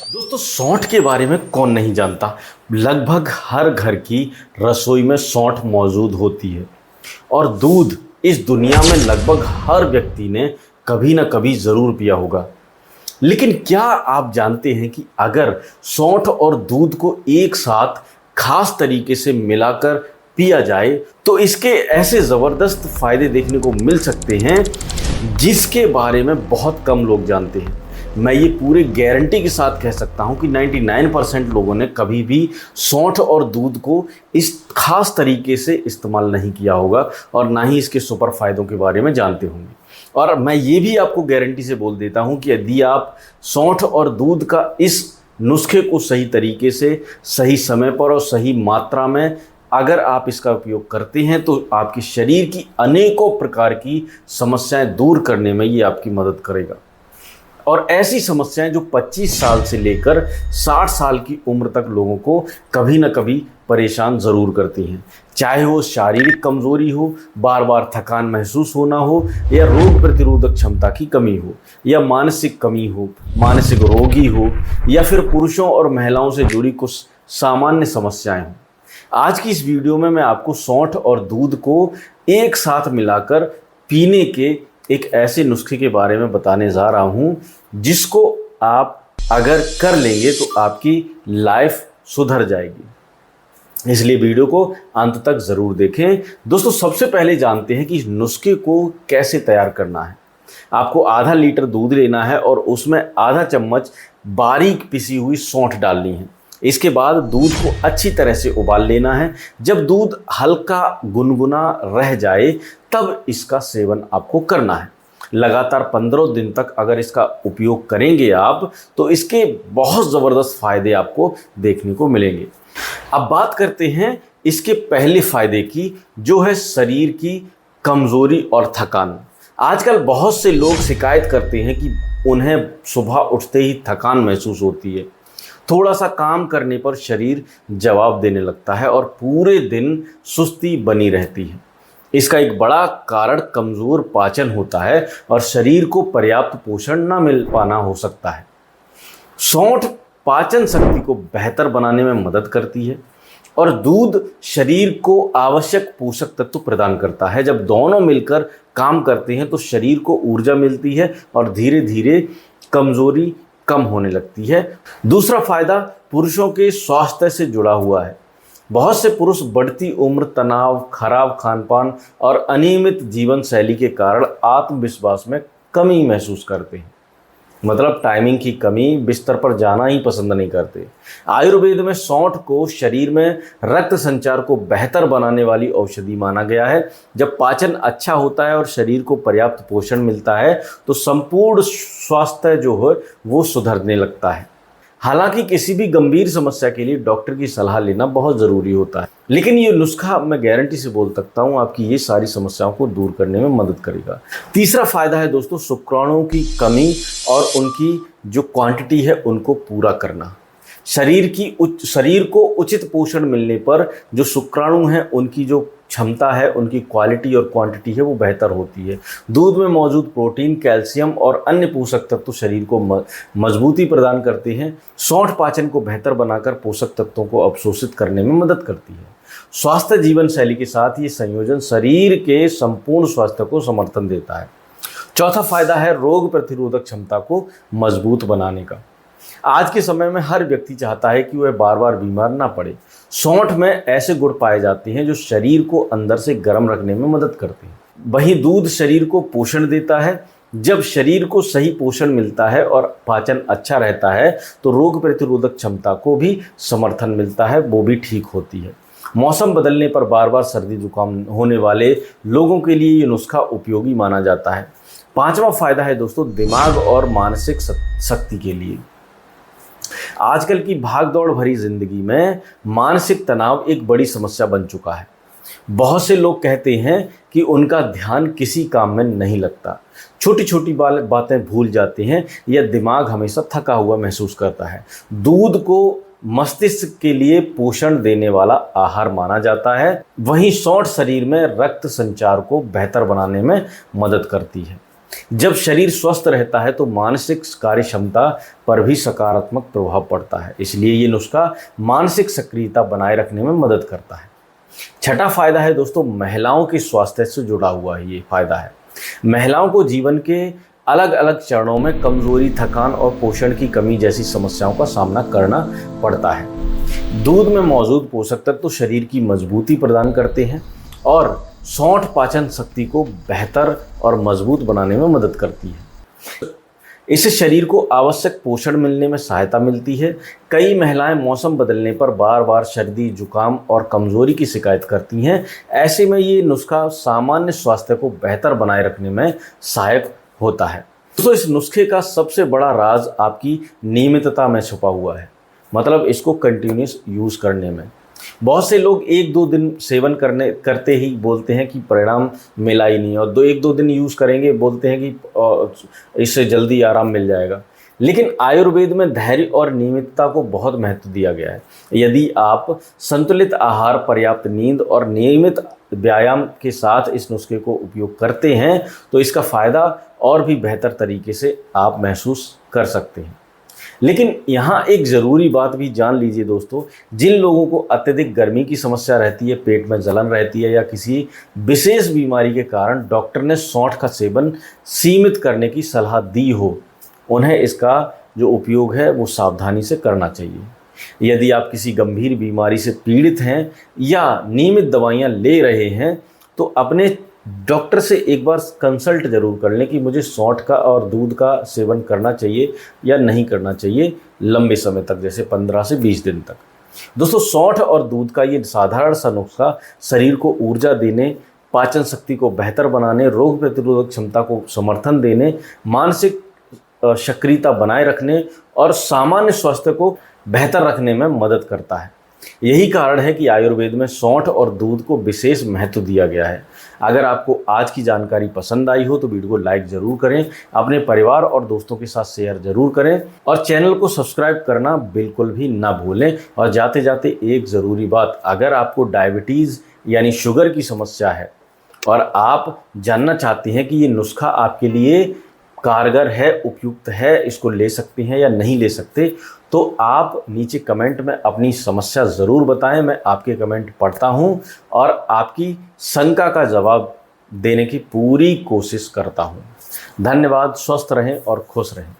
दोस्तों सौंठ के बारे में कौन नहीं जानता। लगभग हर घर की रसोई में सौंठ मौजूद होती है और दूध इस दुनिया में लगभग हर व्यक्ति ने कभी ना कभी ज़रूर पिया होगा। लेकिन क्या आप जानते हैं कि अगर सौंठ और दूध को एक साथ खास तरीके से मिलाकर पिया जाए तो इसके ऐसे ज़बरदस्त फ़ायदे देखने को मिल सकते हैं जिसके बारे में बहुत कम लोग जानते हैं। मैं ये पूरे गारंटी के साथ कह सकता हूँ कि 99% लोगों ने कभी भी सौंठ और दूध को इस खास तरीके से इस्तेमाल नहीं किया होगा और ना ही इसके सुपर फायदों के बारे में जानते होंगे। और मैं ये भी आपको गारंटी से बोल देता हूँ कि यदि आप सौंठ और दूध का इस नुस्खे को सही तरीके से, सही समय पर और सही मात्रा में अगर आप इसका उपयोग करते हैं तो आपके शरीर की अनेकों प्रकार की समस्याएं दूर करने में ये आपकी मदद करेगा। और ऐसी समस्याएं जो 25 साल से लेकर 60 साल की उम्र तक लोगों को कभी ना कभी परेशान ज़रूर करती हैं, चाहे वो शारीरिक कमज़ोरी हो, बार बार थकान महसूस होना हो, या रोग प्रतिरोधक क्षमता की कमी हो, या मानसिक कमी हो, मानसिक रोगी हो, या फिर पुरुषों और महिलाओं से जुड़ी कुछ सामान्य समस्याएं हों। आज की इस वीडियो में मैं आपको सौंठ और दूध को एक साथ मिलाकर पीने के एक ऐसे नुस्खे के बारे में बताने जा रहा हूं जिसको आप अगर कर लेंगे तो आपकी लाइफ सुधर जाएगी। इसलिए वीडियो को अंत तक ज़रूर देखें। दोस्तों सबसे पहले जानते हैं कि इस नुस्खे को कैसे तैयार करना है। आपको आधा लीटर दूध लेना है और उसमें आधा चम्मच बारीक पिसी हुई सौंठ डालनी है। इसके बाद दूध को अच्छी तरह से उबाल लेना है। जब दूध हल्का गुनगुना रह जाए तब इसका सेवन आपको करना है। लगातार 15 दिन तक अगर इसका उपयोग करेंगे आप तो इसके बहुत ज़बरदस्त फ़ायदे आपको देखने को मिलेंगे। अब बात करते हैं इसके पहले फ़ायदे की, जो है शरीर की कमज़ोरी और थकान। आजकल बहुत से लोग शिकायत करते हैं कि उन्हें सुबह उठते ही थकान महसूस होती है, थोड़ा सा काम करने पर शरीर जवाब देने लगता है और पूरे दिन सुस्ती बनी रहती है। इसका एक बड़ा कारण कमज़ोर पाचन होता है और शरीर को पर्याप्त पोषण ना मिल पाना हो सकता है। सौंठ पाचन शक्ति को बेहतर बनाने में मदद करती है और दूध शरीर को आवश्यक पोषक तत्व प्रदान करता है। जब दोनों मिलकर काम करते हैं तो शरीर को ऊर्जा मिलती है और धीरे धीरे कमज़ोरी कम होने लगती है। दूसरा फायदा पुरुषों के स्वास्थ्य से जुड़ा हुआ है। बहुत से पुरुष बढ़ती उम्र, तनाव, खराब खानपान और अनियमित जीवन शैली के कारण आत्मविश्वास में कमी महसूस करते हैं। मतलब टाइमिंग की कमी, बिस्तर पर जाना ही पसंद नहीं करते। आयुर्वेद में सौंठ को शरीर में रक्त संचार को बेहतर बनाने वाली औषधि माना गया है। जब पाचन अच्छा होता है और शरीर को पर्याप्त पोषण मिलता है तो संपूर्ण स्वास्थ्य जो है वो सुधरने लगता है। हालांकि किसी भी गंभीर समस्या के लिए डॉक्टर की सलाह लेना बहुत ज़रूरी होता है, लेकिन ये नुस्खा मैं गारंटी से बोल सकता हूँ आपकी ये सारी समस्याओं को दूर करने में मदद करेगा। तीसरा फायदा है दोस्तों शुक्राणुओं की कमी और उनकी जो क्वांटिटी है उनको पूरा करना। शरीर को उचित पोषण मिलने पर जो शुक्राणु हैं उनकी जो क्षमता है, उनकी क्वालिटी और क्वांटिटी है वो बेहतर होती है। दूध में मौजूद प्रोटीन, कैल्शियम और अन्य पोषक तत्व शरीर को मजबूती प्रदान करते हैं। सौंठ पाचन को बेहतर बनाकर पोषक तत्वों को अवशोषित करने में मदद करती है। स्वास्थ्य जीवन शैली के साथ ये संयोजन शरीर के संपूर्ण स्वास्थ्य को समर्थन देता है। चौथा फायदा है रोग प्रतिरोधक क्षमता को मजबूत बनाने का। आज के समय में हर व्यक्ति चाहता है कि वह बार बार बीमार ना पड़े। सौंठ में ऐसे गुण पाए जाते हैं जो शरीर को अंदर से गर्म रखने में मदद करते हैं। वहीं दूध शरीर को पोषण देता है। जब शरीर को सही पोषण मिलता है और पाचन अच्छा रहता है तो रोग प्रतिरोधक क्षमता को भी समर्थन मिलता है, वो भी ठीक होती है। मौसम बदलने पर बार बार सर्दी जुकाम होने वाले लोगों के लिए ये नुस्खा उपयोगी माना जाता है। पांचवा फायदा है दोस्तों दिमाग और मानसिक शक्ति के लिए। आजकल की भागदौड़ भरी जिंदगी में मानसिक तनाव एक बड़ी समस्या बन चुका है। बहुत से लोग कहते हैं कि उनका ध्यान किसी काम में नहीं लगता, छोटी छोटी बातें भूल जाते हैं या दिमाग हमेशा थका हुआ महसूस करता है। दूध को मस्तिष्क के लिए पोषण देने वाला आहार माना जाता है। वहीं सौंठ शरीर में रक्त संचार को बेहतर बनाने में मदद करती है। जब शरीर स्वस्थ रहता है तो मानसिक कार्य क्षमता पर भी सकारात्मक प्रभाव पड़ता है। इसलिए ये नुस्खा मानसिक सक्रियता बनाए रखने में मदद करता है। छठा फायदा है दोस्तों, महिलाओं के स्वास्थ्य से जुड़ा हुआ ये फायदा है। महिलाओं को जीवन के अलग अलग चरणों में कमजोरी, थकान और पोषण की कमी जैसी समस्याओं का सामना करना पड़ता है। दूध में मौजूद पोषक तत्व तो शरीर की मजबूती प्रदान करते हैं और सौंठ पाचन शक्ति को बेहतर और मजबूत बनाने में मदद करती है। इससे शरीर को आवश्यक पोषण मिलने में सहायता मिलती है। कई महिलाएं मौसम बदलने पर बार बार सर्दी, जुकाम और कमजोरी की शिकायत करती हैं। ऐसे में ये नुस्खा सामान्य स्वास्थ्य को बेहतर बनाए रखने में सहायक होता है। दोस्तों, इस नुस्खे का सबसे बड़ा राज आपकी नियमितता में छुपा हुआ है, मतलब इसको कंटिन्यूस यूज़ करने में। बहुत से लोग 1-2 दिन सेवन करते ही बोलते हैं कि परिणाम मिला ही नहीं, और 1-2 दिन यूज़ करेंगे बोलते हैं कि इससे जल्दी आराम मिल जाएगा। लेकिन आयुर्वेद में धैर्य और नियमितता को बहुत महत्व दिया गया है। यदि आप संतुलित आहार, पर्याप्त नींद और नियमित व्यायाम के साथ इस नुस्खे को उपयोग करते हैं तो इसका फ़ायदा और भी बेहतर तरीके से आप महसूस कर सकते हैं। लेकिन यहाँ एक ज़रूरी बात भी जान लीजिए दोस्तों, जिन लोगों को अत्यधिक गर्मी की समस्या रहती है, पेट में जलन रहती है या किसी विशेष बीमारी के कारण डॉक्टर ने सौंठ का सेवन सीमित करने की सलाह दी हो, उन्हें इसका जो उपयोग है वो सावधानी से करना चाहिए। यदि आप किसी गंभीर बीमारी से पीड़ित हैं या नियमित दवाइयाँ ले रहे हैं तो अपने डॉक्टर से एक बार कंसल्ट जरूर कर लें कि मुझे सौंठ का और दूध का सेवन करना चाहिए या नहीं करना चाहिए लंबे समय तक, जैसे 15 से 20 दिन तक। दोस्तों, सौंठ और दूध का ये साधारण सा नुस्खा शरीर को ऊर्जा देने, पाचन शक्ति को बेहतर बनाने, रोग प्रतिरोधक क्षमता को समर्थन देने, मानसिक सक्रियता बनाए रखने और सामान्य स्वास्थ्य को बेहतर रखने में मदद करता है। यही कारण है कि आयुर्वेद में सौंठ और दूध को विशेष महत्व दिया गया है। अगर आपको आज की जानकारी पसंद आई हो तो वीडियो को लाइक ज़रूर करें, अपने परिवार और दोस्तों के साथ शेयर ज़रूर करें और चैनल को सब्सक्राइब करना बिल्कुल भी ना भूलें। और जाते जाते एक ज़रूरी बात, अगर आपको डायबिटीज़ यानी शुगर की समस्या है और आप जानना चाहती हैं कि ये नुस्खा आपके लिए कारगर है, उपयुक्त है, इसको ले सकते हैं या नहीं ले सकते, तो आप नीचे कमेंट में अपनी समस्या ज़रूर बताएं। मैं आपके कमेंट पढ़ता हूं और आपकी शंका का जवाब देने की पूरी कोशिश करता हूं। धन्यवाद। स्वस्थ रहें और खुश रहें।